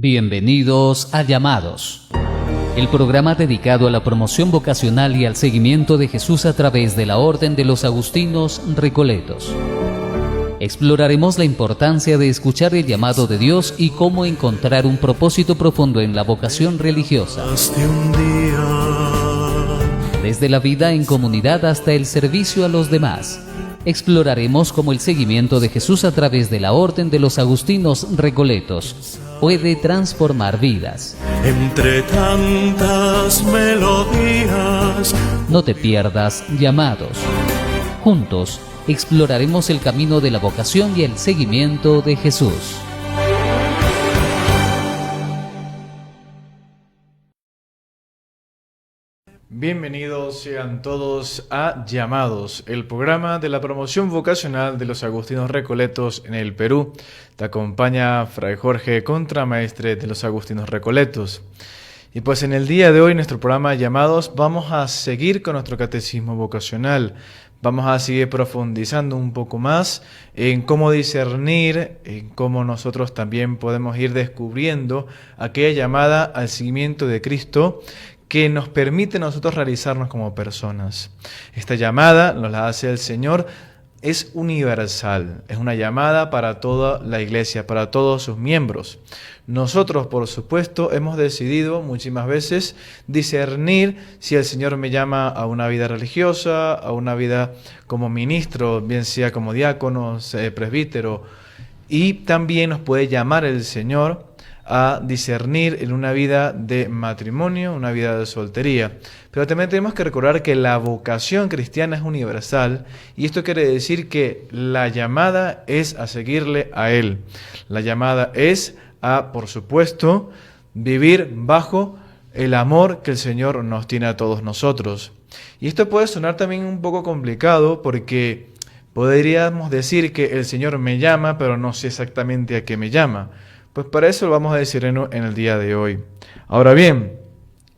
Bienvenidos a Llamados, el programa dedicado a la promoción vocacional y al seguimiento de Jesús a través de la Orden de los Agustinos Recoletos. Exploraremos la importancia de escuchar el llamado de Dios y cómo encontrar un propósito profundo en la vocación religiosa. Desde la vida en comunidad hasta el servicio a los demás. Exploraremos cómo el seguimiento de Jesús a través de la Orden de los Agustinos Recoletos puede transformar vidas. Entre tantas melodías. No te pierdas Llamados. Juntos exploraremos el camino de la vocación y el seguimiento de Jesús. Bienvenidos sean todos a Llamados, el programa de la promoción vocacional de los Agustinos Recoletos en el Perú. Te acompaña Fray Jorge, contramaestre de los Agustinos Recoletos. Y pues en el día de hoy, nuestro programa Llamados, vamos a seguir con nuestro catecismo vocacional. Vamos a seguir profundizando un poco más en cómo discernir, en cómo nosotros también podemos ir descubriendo aquella llamada al seguimiento de Cristo que nos permite a nosotros realizarnos como personas. Esta llamada nos la hace el Señor, es universal, es una llamada para toda la Iglesia, para todos sus miembros. Nosotros, por supuesto, hemos decidido muchísimas veces discernir si el Señor me llama a una vida religiosa, a una vida como ministro, bien sea como diácono, presbítero, y también nos puede llamar el Señor a discernir en una vida de matrimonio, una vida de soltería. Pero también tenemos que recordar que la vocación cristiana es universal y esto quiere decir que la llamada es a seguirle a Él. La llamada es a, por supuesto, vivir bajo el amor que el Señor nos tiene a todos nosotros. Y esto puede sonar también un poco complicado porque podríamos decir que el Señor me llama, pero no sé exactamente a qué me llama. Pues para eso lo vamos a decir en el día de hoy. Ahora bien,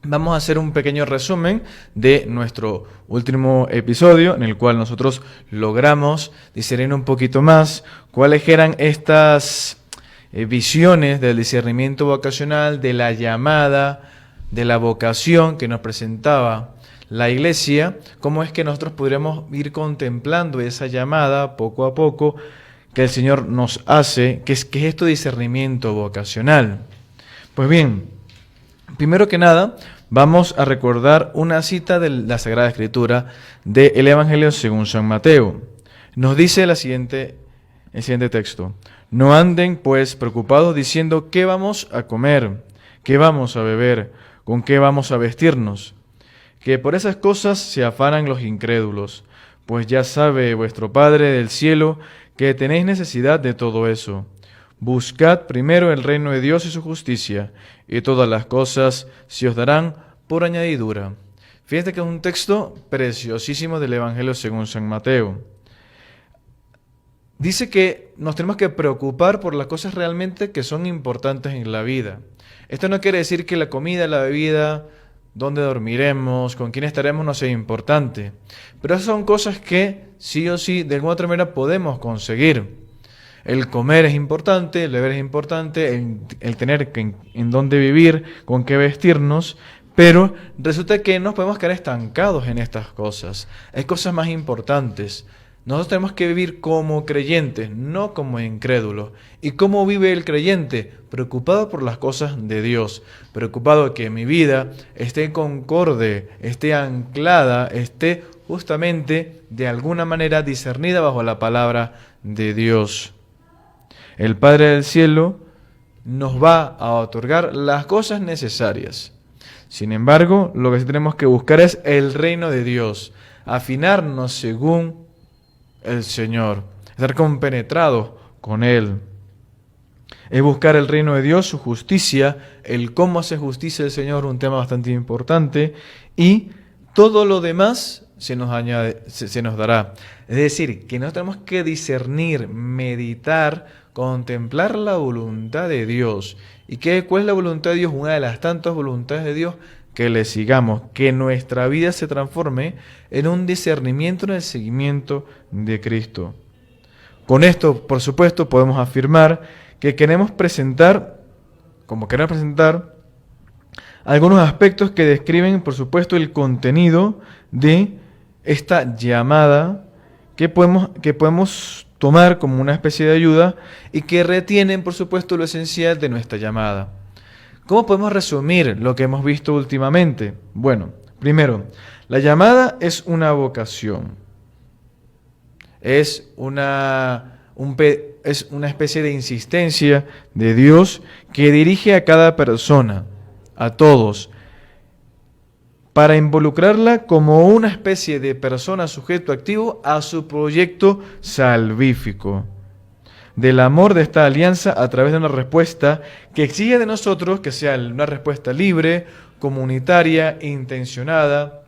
vamos a hacer un pequeño resumen de nuestro último episodio en el cual nosotros logramos discernir un poquito más cuáles eran estas visiones del discernimiento vocacional, de la llamada, de la vocación que nos presentaba la Iglesia, cómo es que nosotros podríamos ir contemplando esa llamada poco a poco que el Señor nos hace, que es esto de discernimiento vocacional. Pues bien, primero que nada, vamos a recordar una cita de la Sagrada Escritura del Evangelio según San Mateo. Nos dice el siguiente texto: no anden pues preocupados diciendo ¿qué vamos a comer? ¿Qué vamos a beber? ¿Con qué vamos a vestirnos? Que por esas cosas se afanan los incrédulos, pues ya sabe vuestro Padre del cielo que tenéis necesidad de todo eso. Buscad primero el reino de Dios y su justicia, y todas las cosas se os darán por añadidura. Fíjate que es un texto preciosísimo del Evangelio según San Mateo. Dice que nos tenemos que preocupar por las cosas realmente que son importantes en la vida. Esto no quiere decir que la comida, la bebida, dónde dormiremos, con quién estaremos no sea importante. Pero esas son cosas que sí o sí, de alguna otra manera, podemos conseguir. El comer es importante, el beber es importante, el tener en dónde vivir, con qué vestirnos, pero resulta que nos podemos quedar estancados en estas cosas. Hay cosas más importantes. Nosotros tenemos que vivir como creyentes, no como incrédulos. ¿Y cómo vive el creyente? Preocupado por las cosas de Dios, preocupado que mi vida esté concorde, esté anclada, esté justamente de alguna manera discernida bajo la palabra de Dios. El Padre del cielo nos va a otorgar las cosas necesarias. Sin embargo, lo que sí tenemos que buscar es el reino de Dios, afinarnos según el Señor, estar compenetrados con Él. Es buscar el reino de Dios, su justicia, el cómo hace justicia el Señor, un tema bastante importante, y todo lo demás se nos dará. Es decir, que nosotros tenemos que discernir, meditar, contemplar la voluntad de Dios. ¿Y cuál es la voluntad de Dios? Una de las tantas voluntades de Dios, que le sigamos, que nuestra vida se transforme en un discernimiento en el seguimiento de Cristo. Con esto, por supuesto, podemos afirmar que queremos presentar como querer presentar algunos aspectos que describen, por supuesto, el contenido de esta llamada que podemos tomar como una especie de ayuda y que retienen, por supuesto, lo esencial de nuestra llamada. ¿Cómo podemos resumir lo que hemos visto últimamente? Bueno, primero, la llamada es una vocación. Es una especie de insistencia de Dios que dirige a cada persona, a todos, para involucrarla como una especie de persona sujeto activo a su proyecto salvífico. Del amor de esta alianza a través de una respuesta que exige de nosotros que sea una respuesta libre, comunitaria, intencionada,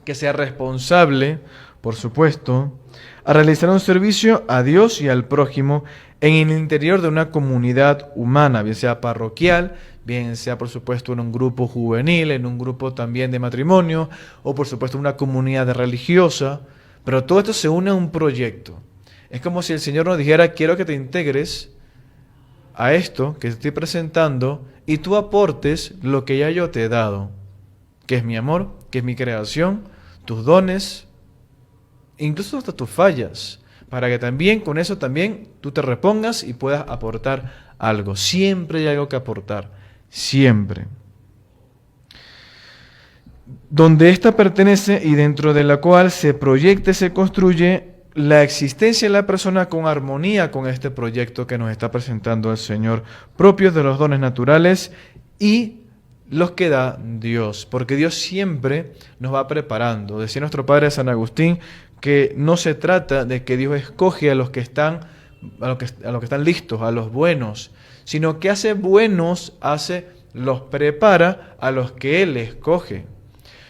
que sea responsable, por supuesto, a realizar un servicio a Dios y al prójimo en el interior de una comunidad humana, bien sea parroquial, bien sea por supuesto en un grupo juvenil, en un grupo también de matrimonio, o por supuesto en una comunidad religiosa, pero todo esto se une a un proyecto. Es como si el Señor nos dijera, quiero que te integres a esto que te estoy presentando y tú aportes lo que ya yo te he dado, que es mi amor, que es mi creación, tus dones, incluso hasta tus fallas, para que también con eso también tú te repongas y puedas aportar algo. Siempre hay algo que aportar, siempre. Donde ésta pertenece y dentro de la cual se proyecta y se construye la existencia de la persona con armonía con este proyecto que nos está presentando el Señor, propios de los dones naturales y los que da Dios, porque Dios siempre nos va preparando. Decía nuestro Padre San Agustín que no se trata de que Dios escoge a los que están listos, a los buenos, sino que hace buenos, los prepara a los que Él escoge.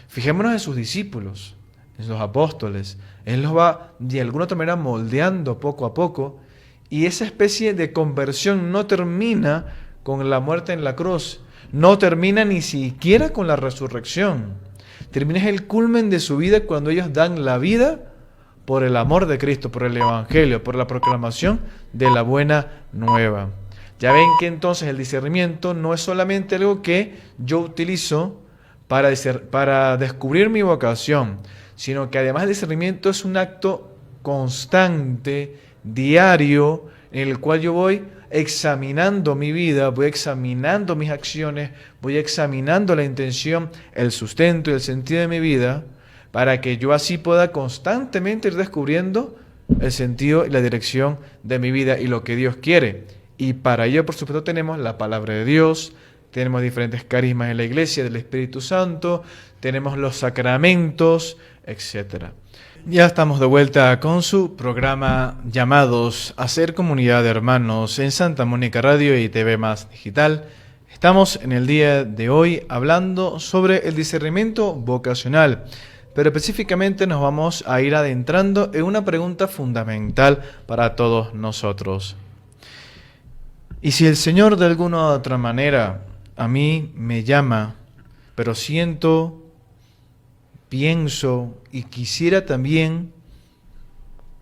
Fijémonos en sus discípulos, en los apóstoles. Él los va de alguna otra manera moldeando poco a poco, y esa especie de conversión no termina con la muerte en la cruz, no termina ni siquiera con la resurrección. Termina es el culmen de su vida cuando ellos dan la vida por el amor de Cristo, por el Evangelio, por la proclamación de la buena nueva. Ya ven que entonces el discernimiento no es solamente algo que yo utilizo para descubrir mi vocación, sino que además el discernimiento es un acto constante, diario, en el cual yo voy examinando mi vida, voy examinando mis acciones, voy examinando la intención, el sustento y el sentido de mi vida, para que yo así pueda constantemente ir descubriendo el sentido y la dirección de mi vida y lo que Dios quiere. Y para ello, por supuesto, tenemos la palabra de Dios, tenemos diferentes carismas en la iglesia del Espíritu Santo, tenemos los sacramentos, etc. Ya estamos de vuelta con su programa Llamados a ser comunidad de hermanos en Santa Mónica Radio y TV Más Digital. Estamos en el día de hoy hablando sobre el discernimiento vocacional, pero específicamente nos vamos a ir adentrando en una pregunta fundamental para todos nosotros. Y si el Señor de alguna u otra manera a mí me llama, pero pienso y quisiera también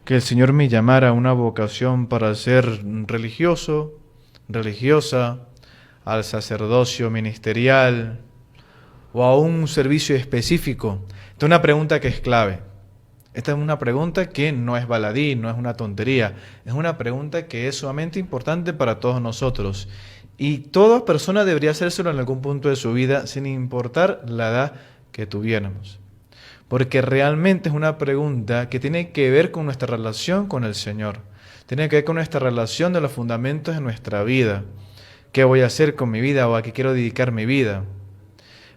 que el Señor me llamara a una vocación para ser religioso, religiosa, al sacerdocio ministerial o a un servicio específico. Esta es una pregunta que es clave. Esta es una pregunta que no es baladí, no es una tontería. Es una pregunta que es sumamente importante para todos nosotros. Y toda persona debería hacérselo en algún punto de su vida, sin importar la edad que tuviéramos. Porque realmente es una pregunta que tiene que ver con nuestra relación con el Señor. Tiene que ver con nuestra relación de los fundamentos de nuestra vida. ¿Qué voy a hacer con mi vida o a qué quiero dedicar mi vida?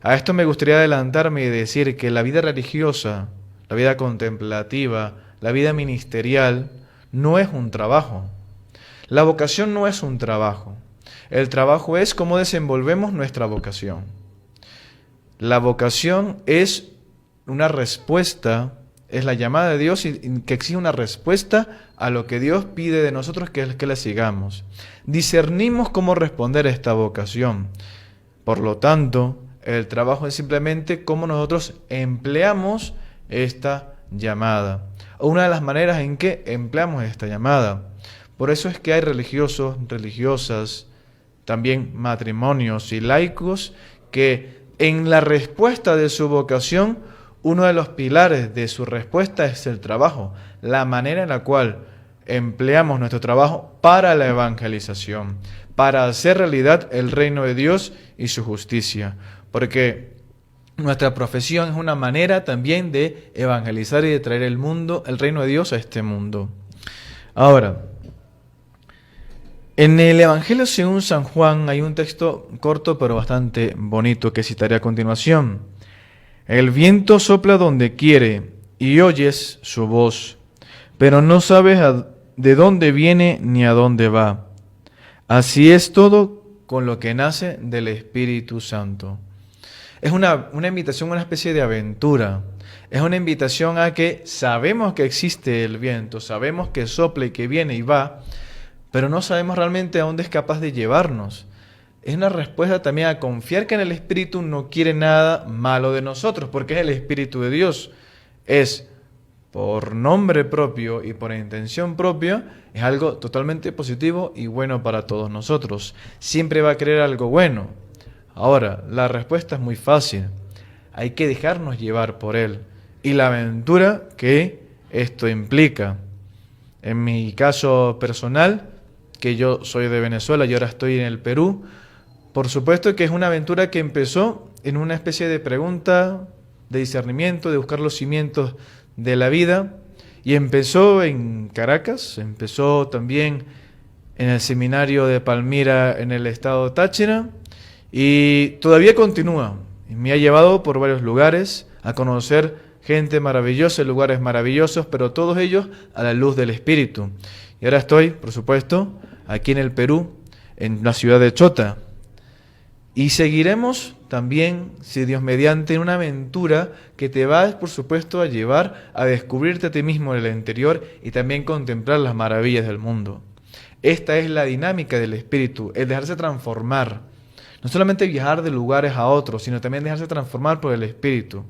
A esto me gustaría adelantarme y decir que la vida religiosa, la vida contemplativa, la vida ministerial, no es un trabajo. La vocación no es un trabajo. El trabajo es cómo desenvolvemos nuestra vocación. La vocación es una respuesta, es la llamada de Dios y que exige una respuesta a lo que Dios pide de nosotros, que es que le sigamos. Discernimos cómo responder a esta vocación. Por lo tanto, el trabajo es simplemente cómo nosotros empleamos esta llamada, o una de las maneras en que empleamos esta llamada. Por eso es que hay religiosos, religiosas, también matrimonios y laicos, que en la respuesta de su vocación, uno de los pilares de su respuesta es el trabajo, la manera en la cual empleamos nuestro trabajo para la evangelización, para hacer realidad el reino de Dios y su justicia, porque nuestra profesión es una manera también de evangelizar y de traer el reino de Dios a este mundo. Ahora, en el Evangelio según San Juan hay un texto corto pero bastante bonito que citaré a continuación. El viento sopla donde quiere y oyes su voz, pero no sabes de dónde viene ni a dónde va. Así es todo con lo que nace del Espíritu Santo. Es una invitación, una especie de aventura. Es una invitación a que sabemos que existe el viento, sabemos que sopla y que viene y va, pero no sabemos realmente a dónde es capaz de llevarnos. Es una respuesta también a confiar que en el Espíritu no quiere nada malo de nosotros, porque es el Espíritu de Dios. Es por nombre propio y por intención propia, es algo totalmente positivo y bueno para todos nosotros. Siempre va a querer algo bueno. Ahora, la respuesta es muy fácil. Hay que dejarnos llevar por Él y la aventura que esto implica. En mi caso personal, que yo soy de Venezuela y ahora estoy en el Perú, por supuesto que es una aventura que empezó en una especie de pregunta, de discernimiento, de buscar los cimientos de la vida, y empezó en Caracas, empezó también en el seminario de Palmira en el estado de Táchira, y todavía continúa. Y me ha llevado por varios lugares a conocer gente maravillosa, lugares maravillosos, pero todos ellos a la luz del Espíritu. Y ahora estoy, por supuesto, aquí en el Perú, en la ciudad de Chota. Y seguiremos también, si Dios mediante, en una aventura que te va, por supuesto, a llevar a descubrirte a ti mismo en el interior y también contemplar las maravillas del mundo. Esta es la dinámica del Espíritu, el dejarse transformar. No solamente viajar de lugares a otros, sino también dejarse transformar por el Espíritu.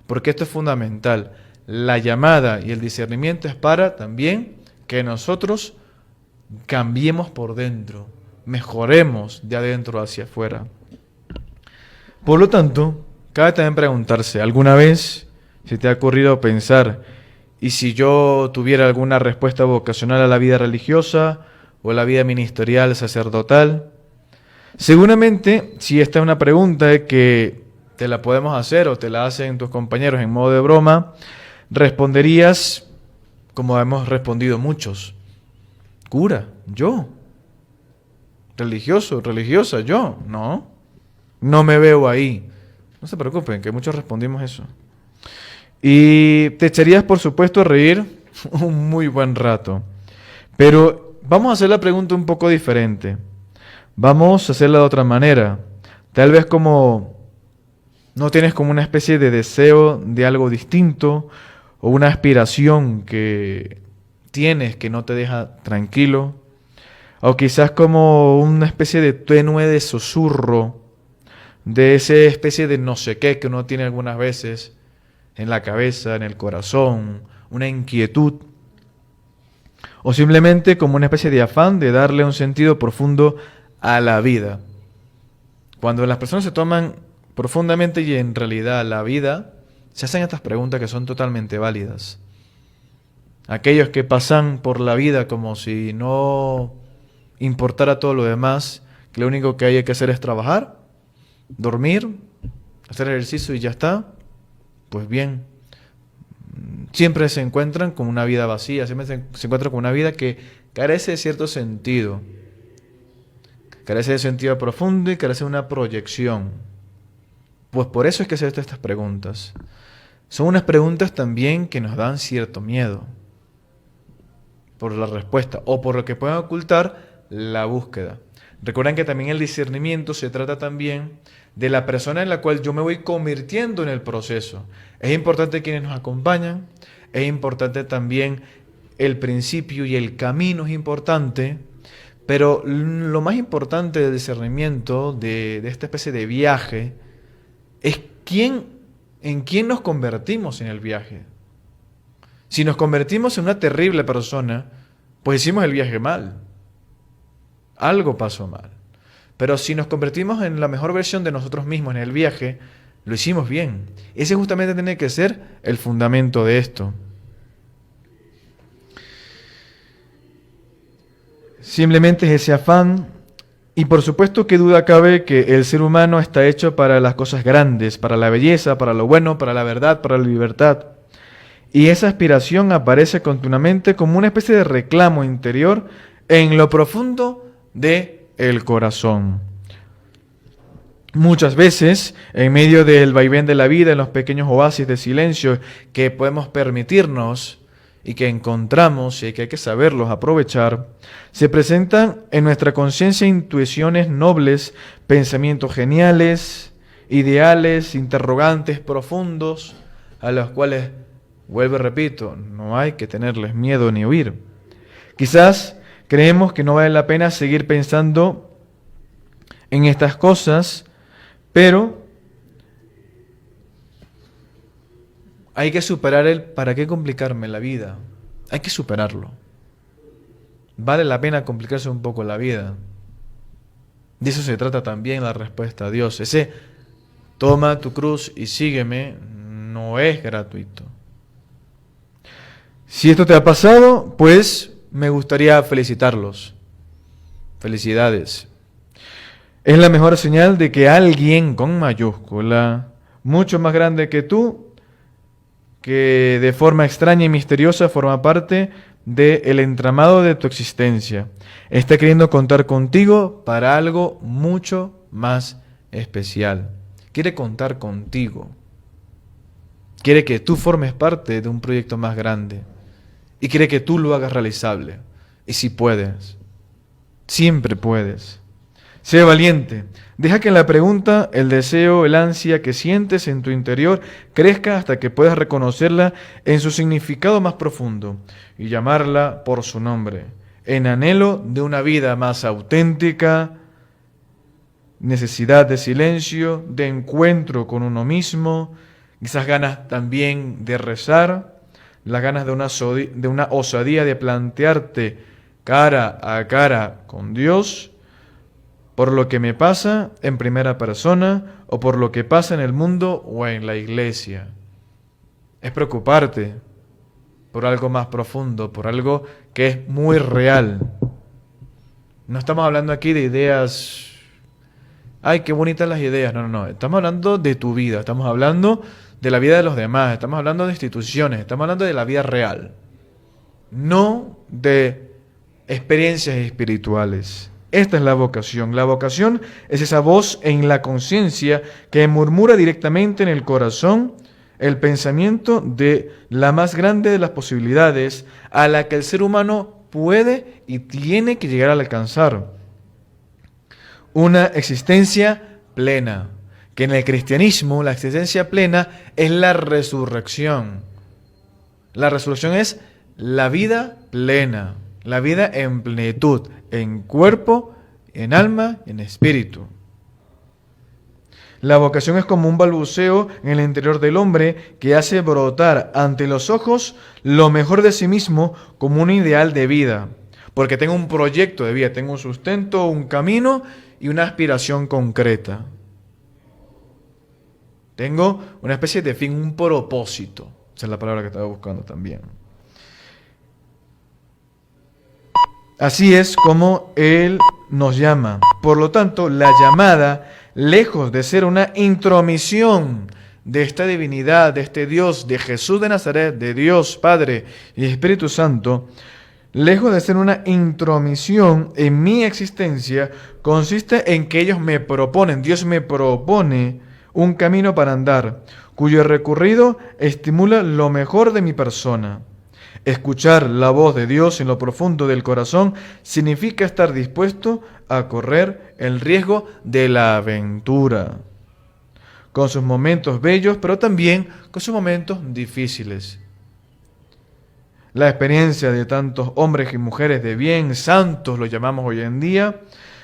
Porque esto es fundamental. La llamada y el discernimiento es para también que nosotros cambiemos por dentro, mejoremos de adentro hacia afuera. Por lo tanto, cabe también preguntarse, ¿alguna vez se te ha ocurrido pensar, y si yo tuviera alguna respuesta vocacional a la vida religiosa o a la vida ministerial, sacerdotal? Seguramente, si esta es una pregunta que te la podemos hacer o te la hacen tus compañeros en modo de broma, responderías como hemos respondido muchos. Cura, yo. Religioso, religiosa, yo. No me veo ahí. No se preocupen, que muchos respondimos eso. Y te echarías, por supuesto, a reír un muy buen rato. Pero vamos a hacer la pregunta un poco diferente. Vamos a hacerla de otra manera. Tal vez como no tienes como una especie de deseo de algo distinto o una aspiración que tienes que no te deja tranquilo, o quizás como una especie de tenue de susurro de esa especie de no sé qué que uno tiene algunas veces en la cabeza, en el corazón, una inquietud, o simplemente como una especie de afán de darle un sentido profundo a la vida. Cuando las personas se toman profundamente y en realidad la vida, se hacen estas preguntas que son totalmente válidas. Aquellos que pasan por la vida como si no importara todo lo demás, que lo único que hay que hacer es trabajar, dormir, hacer ejercicio y ya está, pues bien, siempre se encuentran con una vida vacía, siempre se encuentran con una vida que carece de cierto sentido, carece de sentido profundo y carece de una proyección. Pues por eso es que se hacen estas preguntas. Son unas preguntas también que nos dan cierto miedo por la respuesta o por lo que pueden ocultar la búsqueda. Recuerden que también el discernimiento se trata también de la persona en la cual yo me voy convirtiendo en el proceso. Es importante quienes nos acompañan, es importante también el principio y el camino es importante, pero lo más importante del discernimiento, de esta especie de viaje, es en quién nos convertimos en el viaje. Si nos convertimos en una terrible persona, pues hicimos el viaje mal. Algo pasó mal. Pero si nos convertimos en la mejor versión de nosotros mismos en el viaje, lo hicimos bien. Ese justamente tiene que ser el fundamento de esto. Simplemente es ese afán. Y por supuesto que duda cabe que el ser humano está hecho para las cosas grandes, para la belleza, para lo bueno, para la verdad, para la libertad. Y esa aspiración aparece continuamente como una especie de reclamo interior en lo profundo del corazón. Muchas veces, en medio del vaivén de la vida, en los pequeños oasis de silencio que podemos permitirnos y que encontramos y que hay que saberlos aprovechar, se presentan en nuestra conciencia intuiciones nobles, pensamientos geniales, ideales, interrogantes profundos, a los cuales, vuelvo y repito, no hay que tenerles miedo ni huir. Quizás creemos que no vale la pena seguir pensando en estas cosas, pero hay que superar el ¿para qué complicarme la vida? Hay que superarlo. Vale la pena complicarse un poco la vida. De eso se trata también la respuesta a Dios. Ese toma tu cruz y sígueme no es gratuito. Si esto te ha pasado, pues me gustaría felicitarlos. Felicidades. Es la mejor señal de que alguien con mayúscula, mucho más grande que tú, que de forma extraña y misteriosa forma parte del entramado de tu existencia, está queriendo contar contigo para algo mucho más especial. Quiere contar contigo. Quiere que tú formes parte de un proyecto más grande. Y quiere que tú lo hagas realizable. Y si puedes, siempre puedes. Sé valiente. Deja que la pregunta, el deseo, el ansia que sientes en tu interior crezca hasta que puedas reconocerla en su significado más profundo y llamarla por su nombre. En anhelo de una vida más auténtica, necesidad de silencio, de encuentro con uno mismo, esas ganas también de rezar, las ganas de una osadía de plantearte cara a cara con Dios, por lo que me pasa en primera persona o por lo que pasa en el mundo o en la iglesia. Es preocuparte por algo más profundo, por algo que es muy real. No estamos hablando aquí de ideas, ay, qué bonitas las ideas. No. Estamos hablando de tu vida, estamos hablando de la vida de los demás, estamos hablando de instituciones, estamos hablando de la vida real. No de experiencias espirituales. Esta es la vocación. La vocación es esa voz en la conciencia que murmura directamente en el corazón el pensamiento de la más grande de las posibilidades a la que el ser humano puede y tiene que llegar a alcanzar. Una existencia plena, que en el cristianismo la existencia plena es la resurrección. La resurrección es la vida plena, la vida en plenitud, en cuerpo, en alma y en espíritu. La vocación es como un balbuceo en el interior del hombre que hace brotar ante los ojos lo mejor de sí mismo como un ideal de vida. Porque tengo un proyecto de vida, tengo un sustento, un camino y una aspiración concreta. Tengo una especie de fin, un propósito. Esa es la palabra que estaba buscando también. Así es como Él nos llama. Por lo tanto, la llamada, lejos de ser una intromisión de esta divinidad, de este Dios, de Jesús de Nazaret, de Dios Padre y Espíritu Santo, lejos de ser una intromisión en mi existencia, consiste en que ellos me proponen, Dios me propone un camino para andar, cuyo recorrido estimula lo mejor de mi persona. Escuchar la voz de Dios en lo profundo del corazón significa estar dispuesto a correr el riesgo de la aventura, con sus momentos bellos, pero también con sus momentos difíciles. La experiencia de tantos hombres y mujeres de bien, santos lo llamamos hoy en día,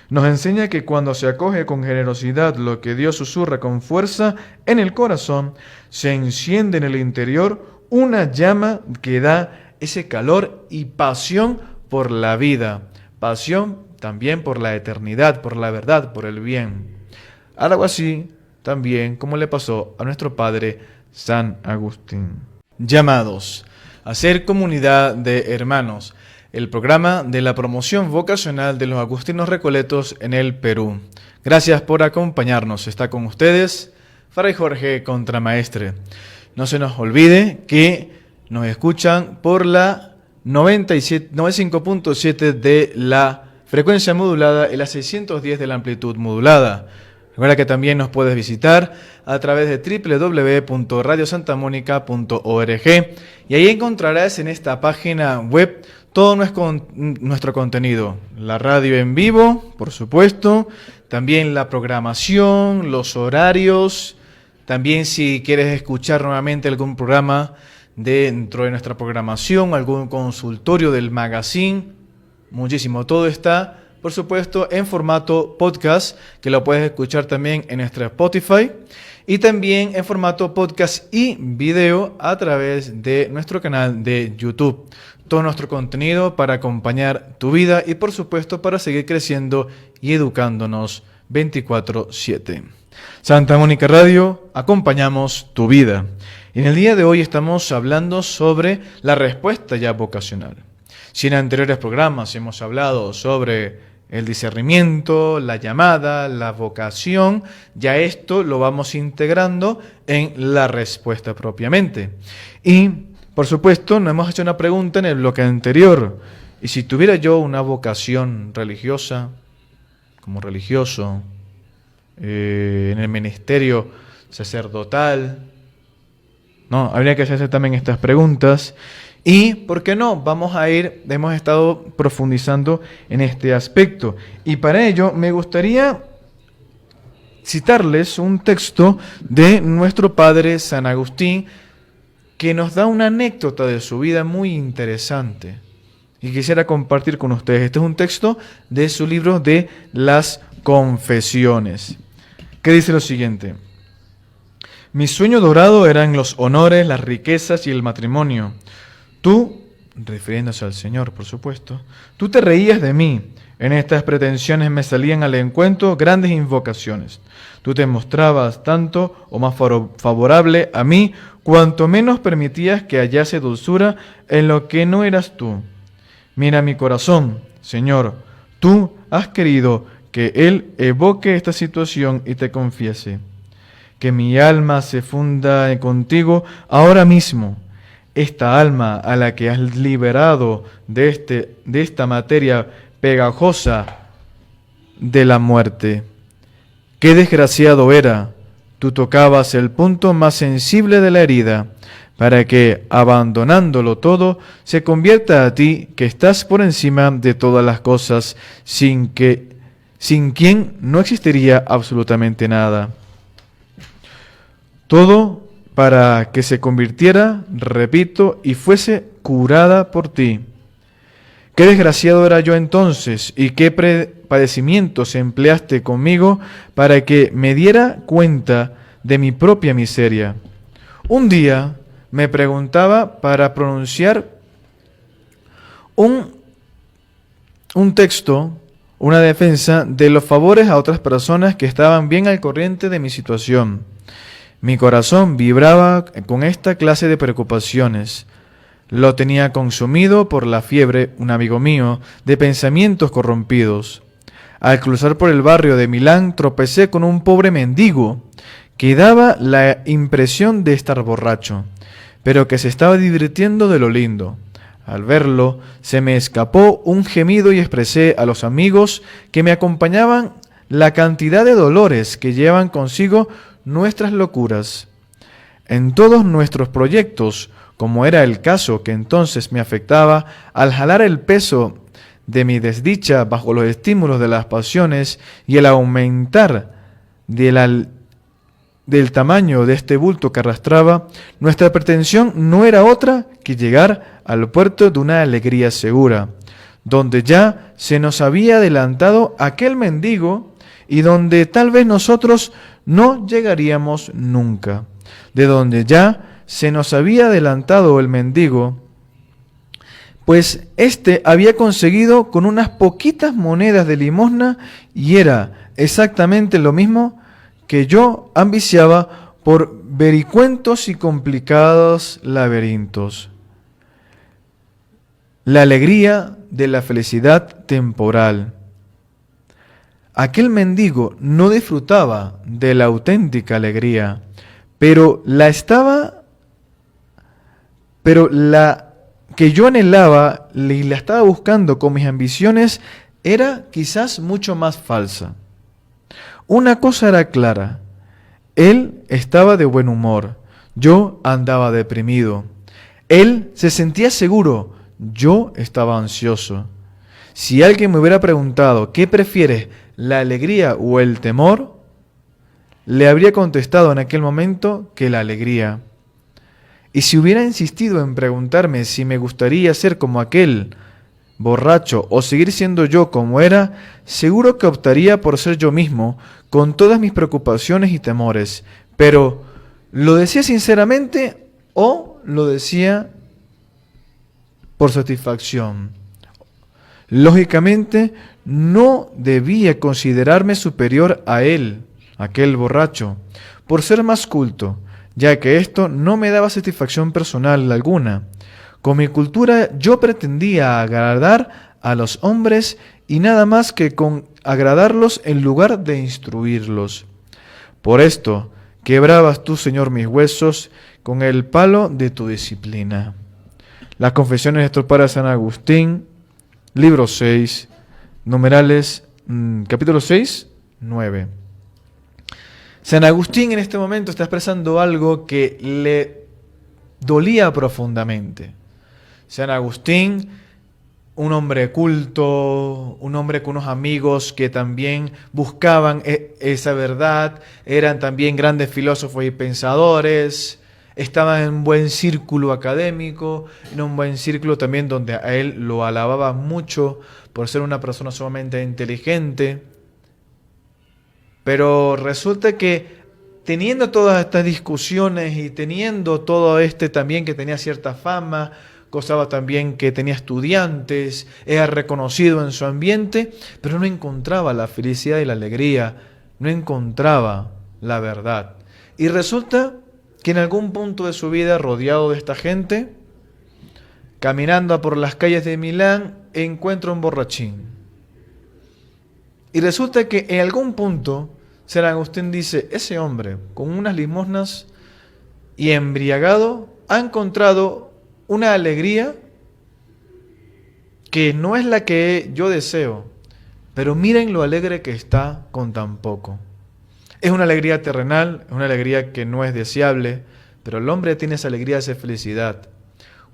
nos enseña que cuando se acoge con generosidad lo que Dios susurra con fuerza en el corazón, se enciende en el interior una llama que da ese calor y pasión por la vida, pasión también por la eternidad, por la verdad, por el bien. Algo así también como le pasó a nuestro padre San Agustín. Llamados a ser comunidad de hermanos, el programa de la promoción vocacional de los agustinos recoletos en el Perú. Gracias por acompañarnos. Está con ustedes Fray Jorge Contramaestre. No se nos olvide que nos escuchan por la 95.7 de la frecuencia modulada y la 610 de la amplitud modulada. Recuerda que también nos puedes visitar a través de www.radiosantamonica.org y ahí encontrarás en esta página web todo nuestro contenido. La radio en vivo, por supuesto, también la programación, los horarios, también si quieres escuchar nuevamente algún programa dentro de nuestra programación, algún consultorio del magazine, muchísimo. Todo está, por supuesto, en formato podcast, que lo puedes escuchar también en nuestra Spotify, y también en formato podcast y video a través de nuestro canal de YouTube. Todo nuestro contenido para acompañar tu vida y, por supuesto, para seguir creciendo y educándonos 24/7. Santa Mónica Radio, acompañamos tu vida. Y en el día de hoy estamos hablando sobre la respuesta ya vocacional. Si en anteriores programas hemos hablado sobre el discernimiento, la llamada, la vocación, ya esto lo vamos integrando en la respuesta propiamente. Y, por supuesto, nos hemos hecho una pregunta en el bloque anterior. ¿Y si tuviera yo una vocación religiosa, como religioso, en el ministerio sacerdotal? No, habría que hacerse también estas preguntas. Y, ¿por qué no? Hemos estado profundizando en este aspecto. Y para ello me gustaría citarles un texto de nuestro padre San Agustín que nos da una anécdota de su vida muy interesante y quisiera compartir con ustedes. Este es un texto de su libro de las Confesiones, que dice lo siguiente: mi sueño dorado eran los honores, las riquezas y el matrimonio. Tú, refiriéndose al Señor, por supuesto, tú te reías de mí. En estas pretensiones me salían al encuentro grandes invocaciones. Tú te mostrabas tanto o más favorable a mí, cuanto menos permitías que hallase dulzura en lo que no eras tú. Mira mi corazón, Señor, tú has querido que Él evoque esta situación y te confiese. Que mi alma se funda contigo ahora mismo. Esta alma a la que has liberado de esta materia pegajosa de la muerte. Qué desgraciado era. Tú tocabas el punto más sensible de la herida, para que, abandonándolo todo, se convierta a ti, que estás por encima de todas las cosas, sin quien no existiría absolutamente nada. Todo para que se convirtiera, repito, y fuese curada por ti. Qué desgraciado era yo entonces, y qué padecimientos empleaste conmigo para que me diera cuenta de mi propia miseria. Un día me preguntaba para pronunciar un texto, una defensa de los favores a otras personas que estaban bien al corriente de mi situación. Mi corazón vibraba con esta clase de preocupaciones. Lo tenía consumido por la fiebre, un amigo mío, de pensamientos corrompidos. Al cruzar por el barrio de Milán, tropecé con un pobre mendigo que daba la impresión de estar borracho, pero que se estaba divirtiendo de lo lindo. Al verlo, se me escapó un gemido y expresé a los amigos que me acompañaban la cantidad de dolores que llevan consigo nuestras locuras. En todos nuestros proyectos, como era el caso que entonces me afectaba, al jalar el peso de mi desdicha bajo los estímulos de las pasiones y el aumentar del tamaño de este bulto que arrastraba, nuestra pretensión no era otra que llegar al puerto de una alegría segura, donde ya se nos había adelantado aquel mendigo y donde tal vez nosotros no llegaríamos nunca, de donde ya se nos había adelantado el mendigo, pues éste había conseguido con unas poquitas monedas de limosna y era exactamente lo mismo que yo ambiciaba por vericuentos y complicados laberintos. La alegría de la felicidad temporal. Aquel mendigo no disfrutaba de la auténtica alegría, pero la que yo anhelaba y la estaba buscando con mis ambiciones era quizás mucho más falsa. Una cosa era clara, él estaba de buen humor, yo andaba deprimido. Él se sentía seguro, yo estaba ansioso. Si alguien me hubiera preguntado, ¿qué prefieres, la alegría o el temor?, le habría contestado en aquel momento que la alegría. Y si hubiera insistido en preguntarme si me gustaría ser como aquel borracho o seguir siendo yo como era, seguro que optaría por ser yo mismo, con todas mis preocupaciones y temores. Pero, ¿lo decía sinceramente o lo decía por satisfacción? Lógicamente, no debía considerarme superior a él, aquel borracho, por ser más culto, ya que esto no me daba satisfacción personal alguna. Con mi cultura yo pretendía agradar a los hombres y nada más que con agradarlos en lugar de instruirlos. Por esto quebrabas tú, Señor, mis huesos con el palo de tu disciplina. Las Confesiones de nuestro Padre San Agustín, libro 6, numerales, capítulo 6, 9. San Agustín en este momento está expresando algo que le dolía profundamente. San Agustín, un hombre culto, un hombre con unos amigos que también buscaban esa verdad, eran también grandes filósofos y pensadores, estaban en un buen círculo académico, en un buen círculo también donde a él lo alababa mucho por ser una persona sumamente inteligente. Pero resulta que teniendo todas estas discusiones y teniendo todo también que tenía cierta fama, gozaba también que tenía estudiantes, era reconocido en su ambiente, pero no encontraba la felicidad y la alegría, no encontraba la verdad. Y resulta que en algún punto de su vida, rodeado de esta gente, caminando por las calles de Milán, encuentra un borrachín. Y resulta que en algún punto San Agustín dice, ese hombre con unas limosnas y embriagado ha encontrado una alegría que no es la que yo deseo, pero miren lo alegre que está con tan poco. Es una alegría terrenal, es una alegría que no es deseable, pero el hombre tiene esa alegría, esa felicidad.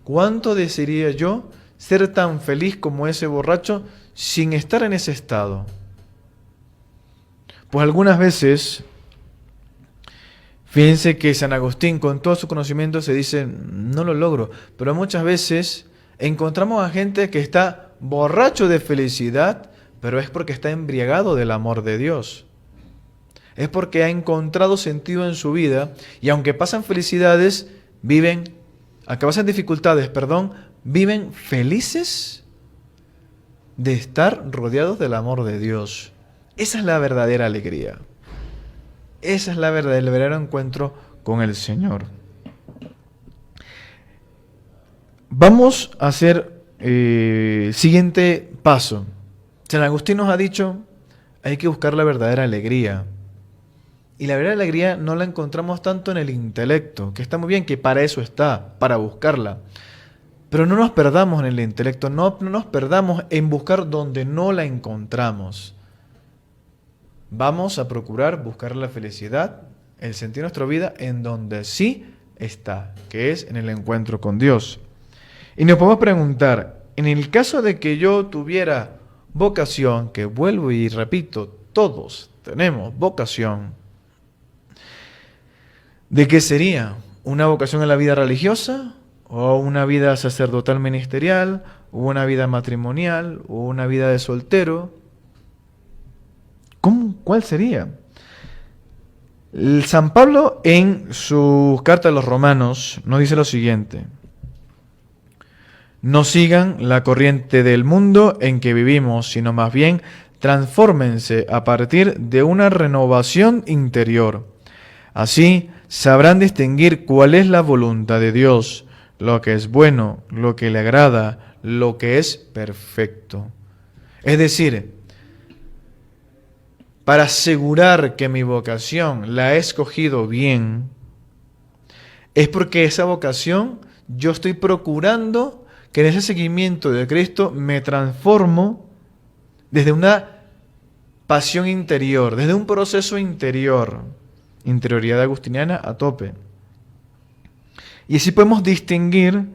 ¿Cuánto desearía yo ser tan feliz como ese borracho sin estar en ese estado? Pues algunas veces, fíjense que San Agustín con todo su conocimiento se dice, no lo logro, pero muchas veces encontramos a gente que está borracho de felicidad, pero es porque está embriagado del amor de Dios. Es porque ha encontrado sentido en su vida y aunque pasan felicidades, aunque pasan dificultades, viven felices de estar rodeados del amor de Dios. Esa es la verdadera alegría. Esa es el verdadero encuentro con el Señor. Vamos a hacer siguiente paso. San Agustín nos ha dicho, hay que buscar la verdadera alegría. Y la verdadera alegría no la encontramos tanto en el intelecto, que está muy bien, que para eso está, para buscarla. Pero no nos perdamos en el intelecto, no nos perdamos en buscar donde no la encontramos. Vamos a procurar buscar la felicidad, el sentido de nuestra vida en donde sí está, que es en el encuentro con Dios. Y nos podemos preguntar, en el caso de que yo tuviera vocación, que vuelvo y repito, todos tenemos vocación, ¿de qué sería? ¿Una vocación en la vida religiosa? ¿O una vida sacerdotal ministerial? ¿O una vida matrimonial? ¿O una vida de soltero? ¿Cuál sería? San Pablo en su carta a los Romanos nos dice lo siguiente. No sigan la corriente del mundo en que vivimos, sino más bien transfórmense a partir de una renovación interior. Así sabrán distinguir cuál es la voluntad de Dios, lo que es bueno, lo que le agrada, lo que es perfecto. Es decir, para asegurar que mi vocación la he escogido bien, es porque esa vocación yo estoy procurando que en ese seguimiento de Cristo me transformo desde una pasión interior, desde un proceso interior, interioridad agustiniana a tope. Y así podemos distinguir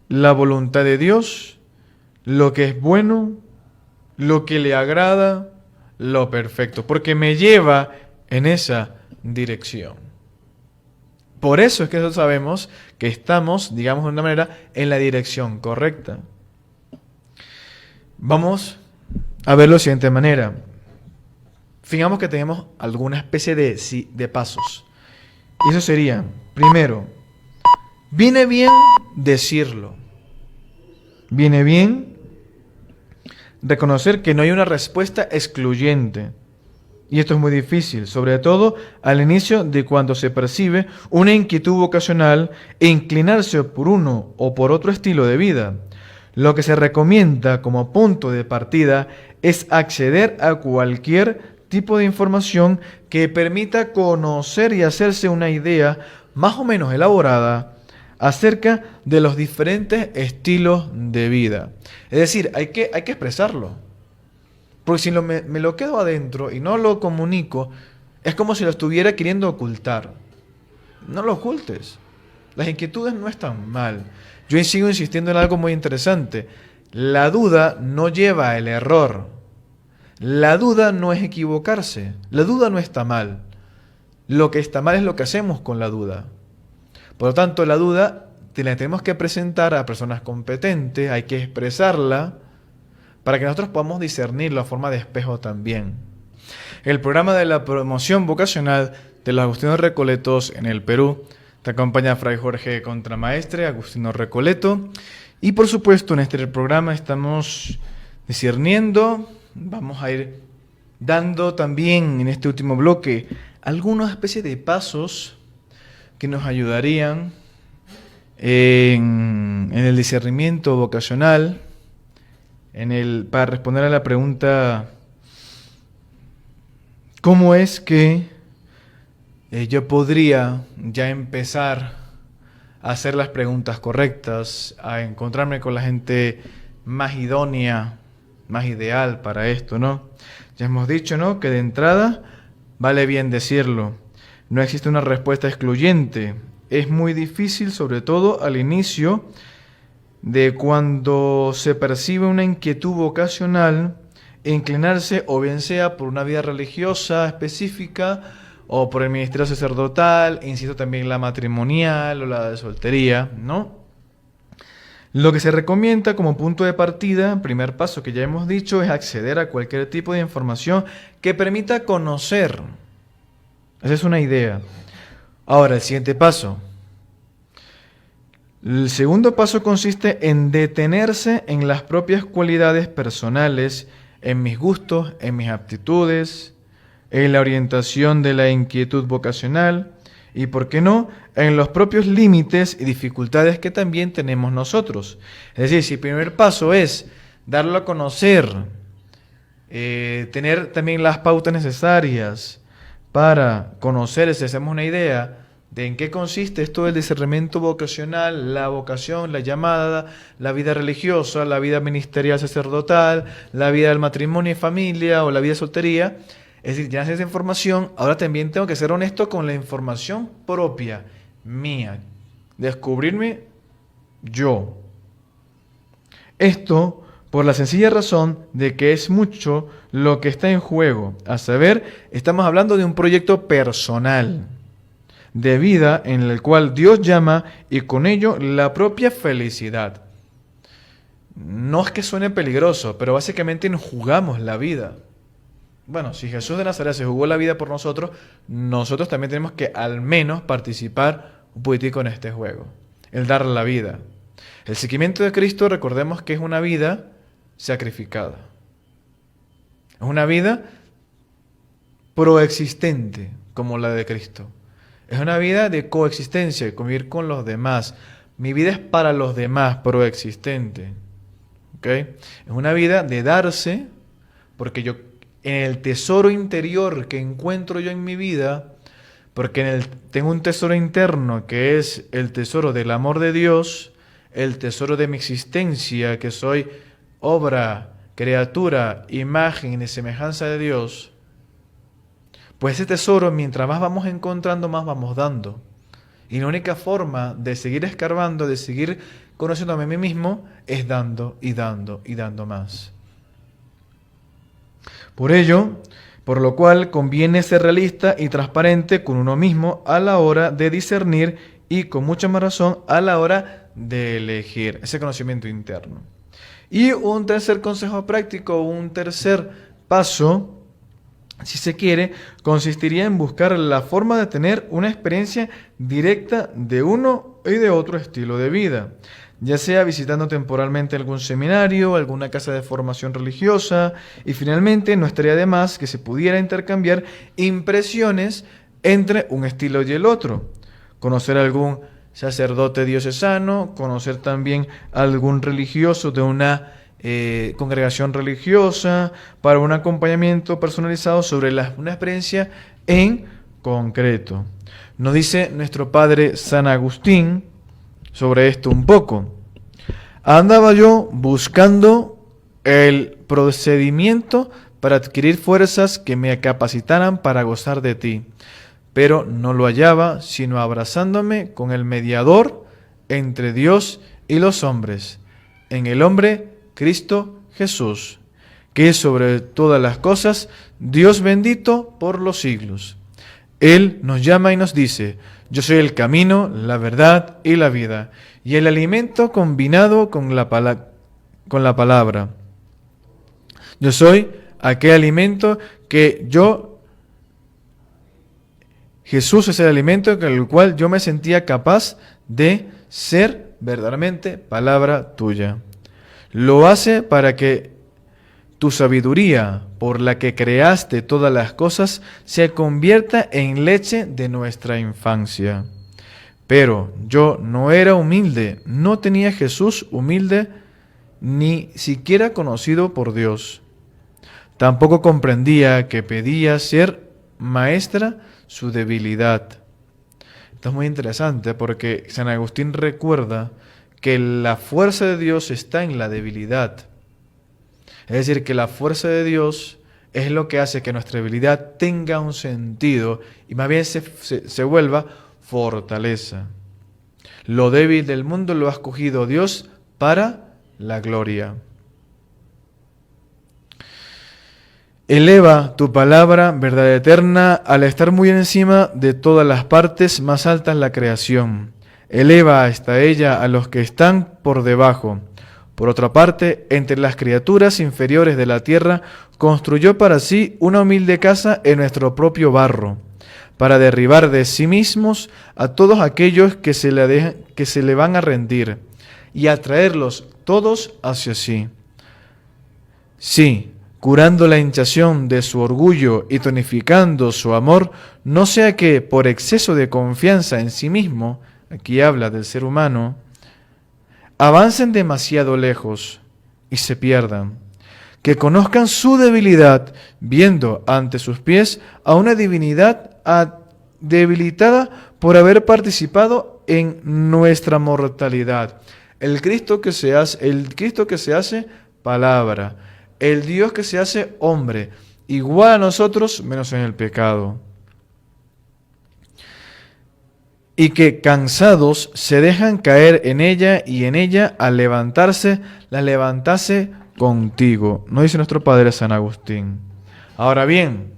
la voluntad de Dios, lo que es bueno, lo que le agrada, lo perfecto, porque me lleva en esa dirección. Por eso es que nosotros sabemos que estamos, digamos de una manera, en la dirección correcta. Vamos a verlo de la siguiente manera. Fijamos que tenemos alguna especie de pasos. Y eso sería, primero, viene bien decirlo. Viene bien reconocer que no hay una respuesta excluyente. Y esto es muy difícil, sobre todo al inicio de cuando se percibe una inquietud vocacional e inclinarse por uno o por otro estilo de vida. Lo que se recomienda como punto de partida es acceder a cualquier tipo de información que permita conocer y hacerse una idea más o menos elaborada acerca de los diferentes estilos de vida. Es decir, hay que expresarlo. Porque si me lo quedo adentro y no lo comunico, es como si lo estuviera queriendo ocultar. No lo ocultes. Las inquietudes no están mal. Yo sigo insistiendo en algo muy interesante. La duda no lleva al error. La duda no es equivocarse. La duda no está mal. Lo que está mal es lo que hacemos con la duda. Por lo tanto, la duda la tenemos que presentar a personas competentes, hay que expresarla para que nosotros podamos discernirlo a forma de espejo también. El programa de la promoción vocacional de los Agustinos Recoletos en el Perú te acompaña Fray Jorge Contramaestre, Agustino Recoleto, y por supuesto en este programa estamos discerniendo, vamos a ir dando también en este último bloque algunas especies de pasos que nos ayudarían en el discernimiento vocacional, para responder a la pregunta, ¿cómo es que yo podría ya empezar a hacer las preguntas correctas, a encontrarme con la gente más idónea, más ideal para esto, ¿no? Ya hemos dicho, ¿no?, que de entrada vale bien decirlo. No existe una respuesta excluyente. Es muy difícil, sobre todo al inicio, de cuando se percibe una inquietud vocacional, inclinarse o bien sea por una vida religiosa específica o por el ministerio sacerdotal, insisto también la matrimonial o la de soltería, ¿no? Lo que se recomienda como punto de partida, primer paso que ya hemos dicho, es acceder a cualquier tipo de información que permita conocer. Esa es una idea. Ahora, el siguiente paso. El segundo paso consiste en detenerse en las propias cualidades personales, en mis gustos, en mis aptitudes, en la orientación de la inquietud vocacional y, ¿por qué no?, en los propios límites y dificultades que también tenemos nosotros. Es decir, si el primer paso es darlo a conocer, tener también las pautas necesarias para conocer, si hacemos una idea de en qué consiste esto del discernimiento vocacional, la vocación, la llamada, la vida religiosa, la vida ministerial sacerdotal, la vida del matrimonio y familia o la vida de soltería. Es decir, ya sé esa información, ahora también tengo que ser honesto con la información propia, mía, descubrirme yo. Esto por la sencilla razón de que es mucho lo que está en juego. A saber, estamos hablando de un proyecto personal, de vida en el cual Dios llama y con ello la propia felicidad. No es que suene peligroso, pero básicamente nos jugamos la vida. Bueno, si Jesús de Nazaret se jugó la vida por nosotros, nosotros también tenemos que al menos participar un poquitico en este juego, el dar la vida. El seguimiento de Cristo, recordemos que es una vida sacrificada. Es una vida proexistente, como la de Cristo. Es una vida de coexistencia, de convivir con los demás. Mi vida es para los demás, proexistente. ¿Ok? Es una vida de darse, porque yo, en el tesoro interior que encuentro yo en mi vida, porque tengo un tesoro interno que es el tesoro del amor de Dios, el tesoro de mi existencia, que soy obra, criatura, imagen y semejanza de Dios. Pues ese tesoro, mientras más vamos encontrando, más vamos dando. Y la única forma de seguir escarbando, de seguir conociéndome a mí mismo, es dando y dando y dando más. Por ello, por lo cual conviene ser realista y transparente con uno mismo a la hora de discernir y con mucha más razón a la hora de elegir ese conocimiento interno. Y un tercer consejo práctico, un tercer paso, si se quiere, consistiría en buscar la forma de tener una experiencia directa de uno y de otro estilo de vida, ya sea visitando temporalmente algún seminario, alguna casa de formación religiosa, y finalmente no estaría de más que se pudiera intercambiar impresiones entre un estilo y el otro. Conocer a algún sacerdote diocesano, conocer también a algún religioso de una congregación religiosa, para un acompañamiento personalizado sobre una experiencia en concreto. Nos dice nuestro padre San Agustín sobre esto un poco. Andaba yo buscando el procedimiento para adquirir fuerzas que me capacitaran para gozar de ti, pero no lo hallaba sino abrazándome con el mediador entre Dios y los hombres, en el hombre Cristo Jesús, que es sobre todas las cosas Dios bendito por los siglos. Él nos llama y nos dice: yo soy el camino, la verdad y la vida, y el alimento combinado con la palabra. Yo soy aquel alimento Jesús es el alimento con el cual yo me sentía capaz de ser verdaderamente palabra tuya. Lo hace para que tu sabiduría, por la que creaste todas las cosas, se convierta en leche de nuestra infancia. Pero yo no era humilde, no tenía Jesús humilde, ni siquiera conocido por Dios. Tampoco comprendía que pedía ser maestra su debilidad. Esto es muy interesante porque San Agustín recuerda que la fuerza de Dios está en la debilidad. Es decir, que la fuerza de Dios es lo que hace que nuestra debilidad tenga un sentido y más bien se vuelva fortaleza. Lo débil del mundo lo ha escogido Dios para la gloria. Eleva tu palabra, verdad eterna, al estar muy encima de todas las partes más altas de la creación. Eleva hasta ella a los que están por debajo. Por otra parte, entre las criaturas inferiores de la tierra, construyó para sí una humilde casa en nuestro propio barro, para derribar de sí mismos a todos aquellos que se le van a rendir, y atraerlos todos hacia sí. Sí, curando la hinchazón de su orgullo y tonificando su amor, no sea que, por exceso de confianza en sí mismo, aquí habla del ser humano, avancen demasiado lejos y se pierdan, que conozcan su debilidad, viendo ante sus pies a una divinidad debilitada por haber participado en nuestra mortalidad. El Cristo que se hace palabra, el Dios que se hace hombre, igual a nosotros, menos en el pecado. Y que cansados se dejan caer en ella y en ella al levantarse, la levantase contigo. ¿No dice nuestro Padre San Agustín? Ahora bien,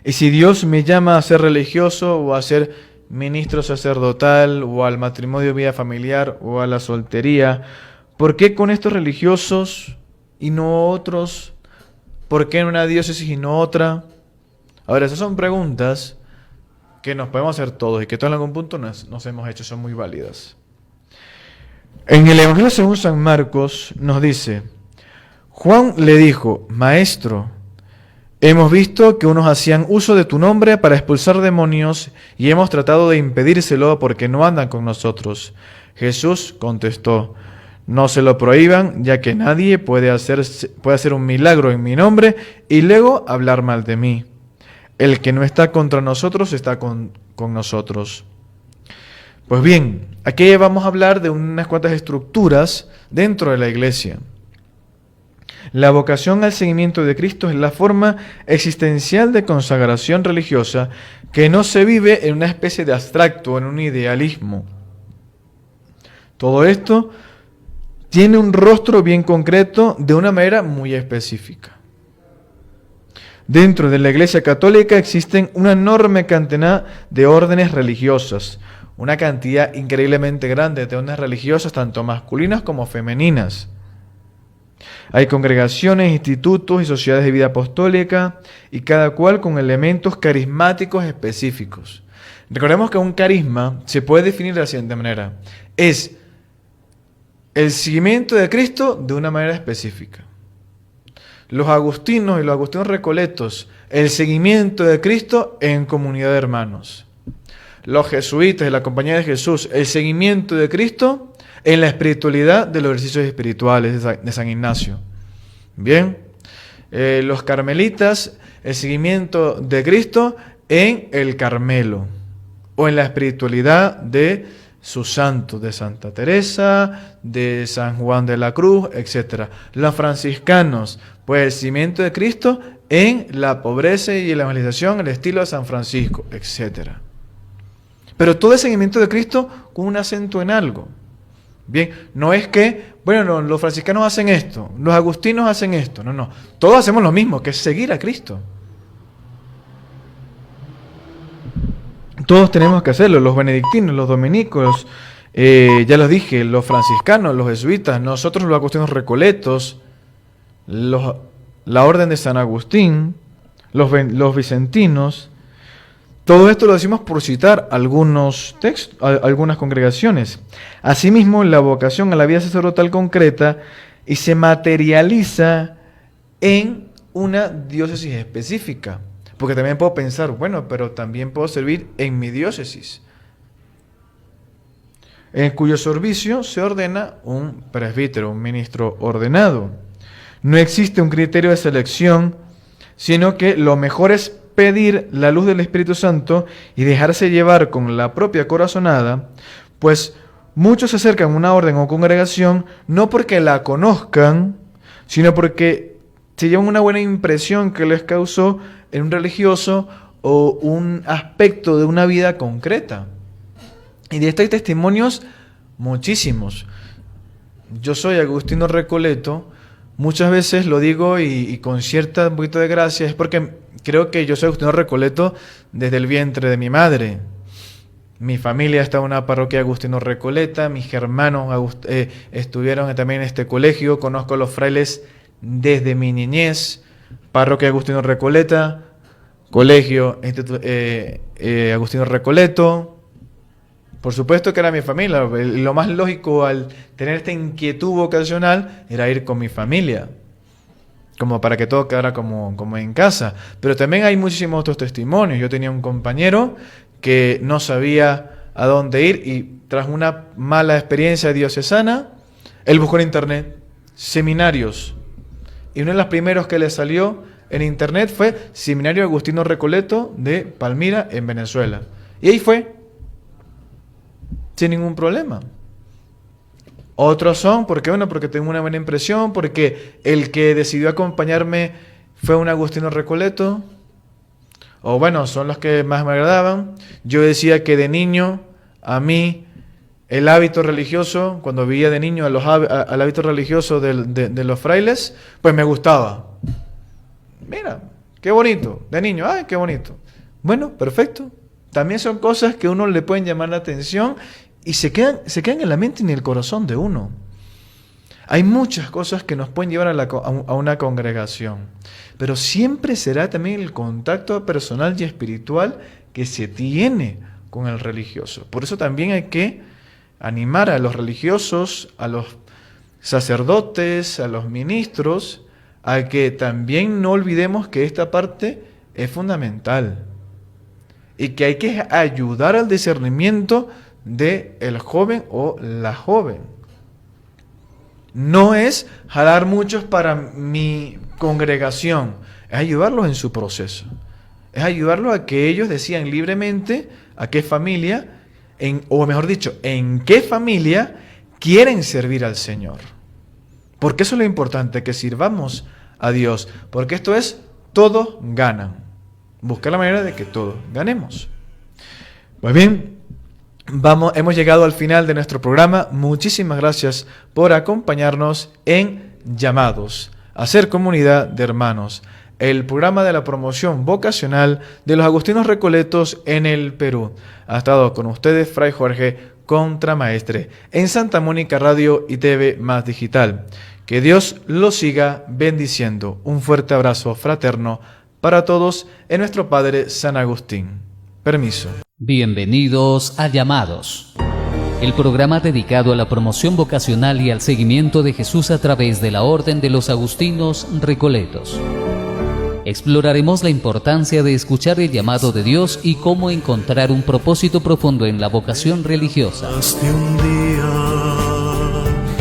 y si Dios me llama a ser religioso o a ser ministro sacerdotal o al matrimonio, vida familiar o a la soltería, ¿por qué con estos religiosos y no otros? ¿Por qué en una diócesis y no otra? Ahora, esas son preguntas que nos podemos hacer todos y que todos en algún punto nos hemos hecho, son muy válidas. En el Evangelio según San Marcos nos dice: Juan le dijo: Maestro, hemos visto que unos hacían uso de tu nombre para expulsar demonios y hemos tratado de impedírselo porque no andan con nosotros. Jesús contestó: No se lo prohíban, ya que nadie puede hacer un milagro en mi nombre y luego hablar mal de mí. El que no está contra nosotros está con nosotros. Pues bien, aquí vamos a hablar de unas cuantas estructuras dentro de la iglesia. La vocación al seguimiento de Cristo es la forma existencial de consagración religiosa que no se vive en una especie de abstracto, en un idealismo. Todo esto tiene un rostro bien concreto de una manera muy específica. Dentro de la Iglesia Católica existen una enorme cantidad de órdenes religiosas, una cantidad increíblemente grande de órdenes religiosas, tanto masculinas como femeninas. Hay congregaciones, institutos y sociedades de vida apostólica, y cada cual con elementos carismáticos específicos. Recordemos que un carisma se puede definir de la siguiente manera: es el seguimiento de Cristo de una manera específica. Los agustinos y los agustinos recoletos, el seguimiento de Cristo en comunidad de hermanos. Los jesuitas y la Compañía de Jesús, el seguimiento de Cristo en la espiritualidad de los ejercicios espirituales de San Ignacio. Bien, los carmelitas, el seguimiento de Cristo en el Carmelo o en la espiritualidad de sus santos, de Santa Teresa, de San Juan de la Cruz, etc. Los franciscanos, pues el seguimiento de Cristo en la pobreza y la evangelización, el estilo de San Francisco, etc. Pero todo el seguimiento de Cristo con un acento en algo. Bien, no es que, bueno, los franciscanos hacen esto, los agustinos hacen esto, no. Todos hacemos lo mismo, que es seguir a Cristo. Todos tenemos que hacerlo, los benedictinos, los dominicos, ya los dije, los franciscanos, los jesuitas, nosotros los agustinos recoletos, la orden de San Agustín, los vicentinos. Todo esto lo decimos por citar algunos textos, algunas congregaciones. Asimismo, la vocación a la vida sacerdotal concreta y se materializa en una diócesis específica. Porque también puedo pensar, bueno, pero también puedo servir en mi diócesis, en cuyo servicio se ordena un presbítero, un ministro ordenado. No existe un criterio de selección, sino que lo mejor es pedir la luz del Espíritu Santo y dejarse llevar con la propia corazonada, pues muchos se acercan a una orden o congregación no porque la conozcan, sino porque se llevan una buena impresión que les causó en un religioso o un aspecto de una vida concreta. Y de esto hay testimonios muchísimos. Yo soy agustino recoleto, muchas veces lo digo y con un poquito de gracia, es porque creo que yo soy agustino recoleto desde el vientre de mi madre. Mi familia está en una parroquia agustino recoleta, mis hermanos estuvieron también en este colegio, conozco a los frailes desde mi niñez, parroquia agustino recoleta, colegio agustino recoleto. Por supuesto que era mi familia. Lo más lógico al tener esta inquietud vocacional era ir con mi familia, como para que todo quedara como en casa. Pero también hay muchísimos otros testimonios. Yo tenía un compañero que no sabía a dónde ir y tras una mala experiencia diocesana, él buscó en internet seminarios. Y uno de los primeros que le salió en internet fue Seminario Agustino Recoleto de Palmira, en Venezuela. Y ahí fue, sin ningún problema. Otros son, porque tengo una buena impresión, porque el que decidió acompañarme fue un agustino recoleto, o bueno, son los que más me agradaban. Yo decía que de niño, a mí, el hábito religioso, cuando veía de niño al hábito religioso de los frailes, pues me gustaba. Mira, qué bonito, de niño, ay, qué bonito. Bueno, perfecto. También son cosas que a uno le pueden llamar la atención y se quedan en la mente y en el corazón de uno. Hay muchas cosas que nos pueden llevar a una congregación, pero siempre será también el contacto personal y espiritual que se tiene con el religioso. Por eso también hay que animar a los religiosos, a los sacerdotes, a los ministros, a que también no olvidemos que esta parte es fundamental y que hay que ayudar al discernimiento del joven o la joven. No es jalar muchos para mi congregación, es ayudarlos en su proceso, es ayudarlos a que ellos decidan libremente a qué familia, o mejor dicho, en qué familia quieren servir al Señor. Porque eso es lo importante, que sirvamos a Dios, porque esto es todos ganan. Buscar la manera de que todos ganemos. Pues bien, hemos llegado al final de nuestro programa. Muchísimas gracias por acompañarnos en Llamados a ser comunidad de hermanos, el programa de la promoción vocacional de los agustinos recoletos en el Perú. Ha estado con ustedes Fray Jorge Contramaestre en Santa Mónica Radio y TV Más Digital. Que Dios los siga bendiciendo. Un fuerte abrazo fraterno para todos en nuestro Padre San Agustín. Permiso. Bienvenidos a Llamados, el programa dedicado a la promoción vocacional y al seguimiento de Jesús a través de la Orden de los Agustinos Recoletos. Exploraremos la importancia de escuchar el llamado de Dios y cómo encontrar un propósito profundo en la vocación religiosa.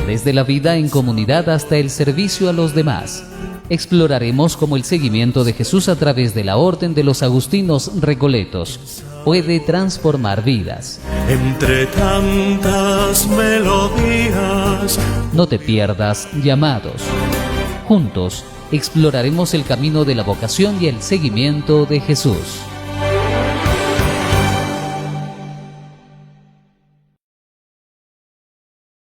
Desde la vida en comunidad hasta el servicio a los demás. Exploraremos cómo el seguimiento de Jesús a través de la Orden de los Agustinos Recoletos puede transformar vidas. Entre tantas melodías. No te pierdas Llamados. Juntos exploraremos el camino de la vocación y el seguimiento de Jesús.